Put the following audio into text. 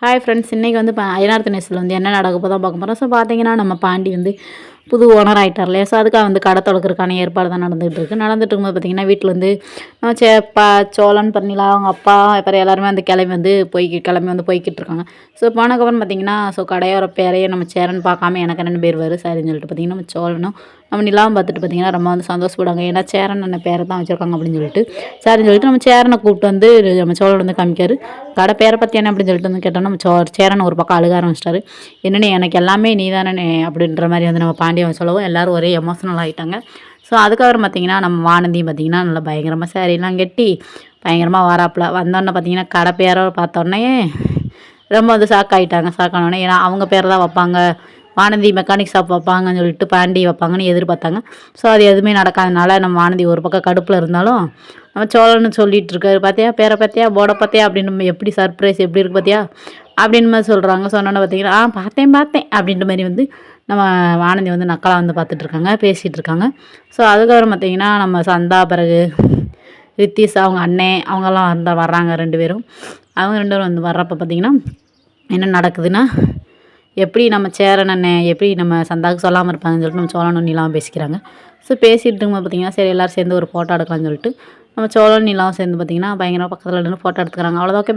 Hi friends, இன்றைக்கி வந்து ஐநார்த்து நெஸ்ஸில் வந்து என்ன நடக்க போதான் பார்க்க போகிறோம். ஸோ பார்த்தீங்கன்னா நம்ம பாண்டி வந்து புது ஓனர் ஆகிட்டார் இல்லையா. ஸோ அதுக்காக வந்து கடை தொடக்கிறதுக்கான ஏற்பாடு தான் நடந்துகிட்டு இருக்கும்போது பார்த்திங்கன்னா வீட்டில் வந்து சோழன் பரணிலா அவங்க அப்பா அப்புறம் எல்லாருமே அந்த கிளம்பி வந்து போய்கிட்டு இருக்காங்க. ஸோ போனதுக்கப்புறம் பார்த்திங்கன்னா கடையோர பேரையே நம்ம சேரன் பார்க்காம எனக்கு 2 பேர் வரும் சரின்னு சொல்லிட்டு பார்த்திங்கன்னா நம்ம சோழனும் நம்ம நிலாவும் பார்த்துட்டு பார்த்திங்கன்னா ரொம்ப வந்து சந்தோஷப்படுவாங்க. ஏன்னா சேரன் என்ன பேரை தான் வச்சுருக்காங்க அப்படின்னு சரின்னு சொல்லிட்டு நம்ம சேரனை கூப்பிட்டு வந்து நம்ம சோழன் வந்து காமிக்காரு. கடை பேரை பற்றி என்ன அப்படின்னு சொல்லிட்டு வந்து கேட்டோம். நம்ம சேரன் ஒரு பக்கம் அழுக ஆரம்பிச்சிட்டாரு. என்னென்னு எனக்கு எல்லாமே நீ தானே அப்படின்ற மாதிரி வந்து நம்ம பாண்டியன் சொல்லவும் எல்லோரும் ஒரே எமோஷனல் ஆகிட்டாங்க. ஸோ அதுக்கப்புறம் பார்த்திங்கன்னா நம்ம வானதியும் பார்த்திங்கன்னா நல்லா பயங்கரமாக சேரீலாம் கட்டி பயங்கரமாக வராப்பில் வந்தோடனே பார்த்திங்கன்னா கடை பேரை பார்த்தோன்னே ரொம்ப வந்து ஷாக் ஆனோடனே ஏன்னா அவங்க பேரை தான் வைப்பாங்க, வானதி மெக்கானிக் ஷாப் வைப்பாங்கன்னு சொல்லிட்டு பாண்டி வைப்பாங்கன்னு எதிர்பார்த்தாங்க. ஸோ அது எதுவுமே நடக்காதனால நம்ம வானதி ஒரு பக்கம் கடுப்பில் இருந்தாலும் நம்ம சோழன்னு சொல்லிகிட்டு இருக்காரு. பார்த்தியா பேரை பார்த்தியா போர்டை பார்த்தியா அப்படின்னு எப்படி சர்ப்ரைஸ் எப்படி இருக்குது பார்த்தியா அப்படின்னு மாதிரி சொல்கிறாங்க. சொன்னோன்னே பார்த்திங்கன்னா பார்த்தேன் அப்படின்ற மாதிரி வந்து நம்ம வானதி வந்து நக்கலாக வந்து பார்த்துட்ருக்காங்க, பேசிகிட்டு இருக்காங்க. ஸோ அதுக்கப்புறம் பார்த்திங்கன்னா நம்ம சந்தா பிறகு ரித்தீஷ் அவங்க அண்ணன் அவங்கெல்லாம் வர்றாங்க 2 பேரும். அவங்க 2 பேரும் வந்து வர்றப்போ பார்த்திங்கன்னா என்ன நடக்குதுன்னா எப்படி நம்ம சேரன் அண்ணன் எப்படி நம்ம சந்தாவுக்கு சொல்லாமல் இருப்பாங்கன்னு சொல்லிட்டு நம்ம சோழனும் நிலாவும் பேசிக்கிறாங்க. ஸோ பேசிகிட்டு இருக்கும்போது பார்த்திங்கன்னா சரி எல்லோரும் சேர்ந்து ஒரு ஃபோட்டோ எடுக்கலாம்னு சொல்லிட்டு நம்ம சோழன் நிலாவும் சேர்ந்து பார்த்திங்கன்னா பயங்கரமாக பக்கத்தில் நின்று ஃபோட்டோ எடுத்துக்கிறாங்க. அவ்வளோதான். ஓகே.